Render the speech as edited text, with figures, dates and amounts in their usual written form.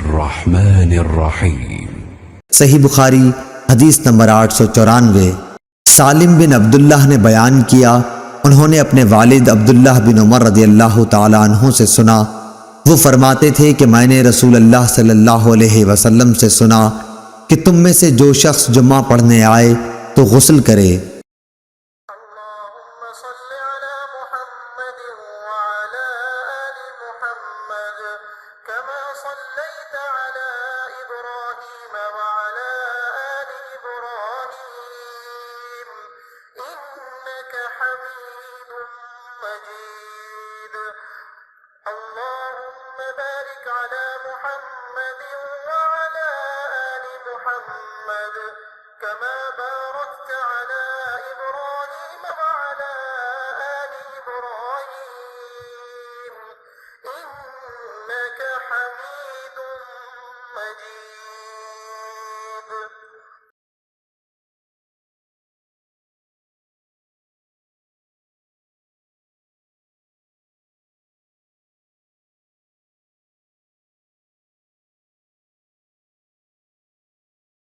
बिस्मिल्लाहिर्रहमानिर्रहीम। सही बुखारी हदीस नंबर 894। सालिम बिन अब्दुल्लाह ने बयान किया, उन्होंने अपने वालिद अब्दुल्लाह बिन उमर रदियल्लाहु ताला अन्हु से सुना, वो फरमाते थे कि मैंने रसूल अल्लाह सल्लल्लाहु अलैहि वसल्लम से सुना कि तुम में से जो शख्स जुम्मा पढ़ने आए तो गुस्ल करे। كما باركت على إبراهيم وعلى آل إبراهيم إنك حميد مجيد।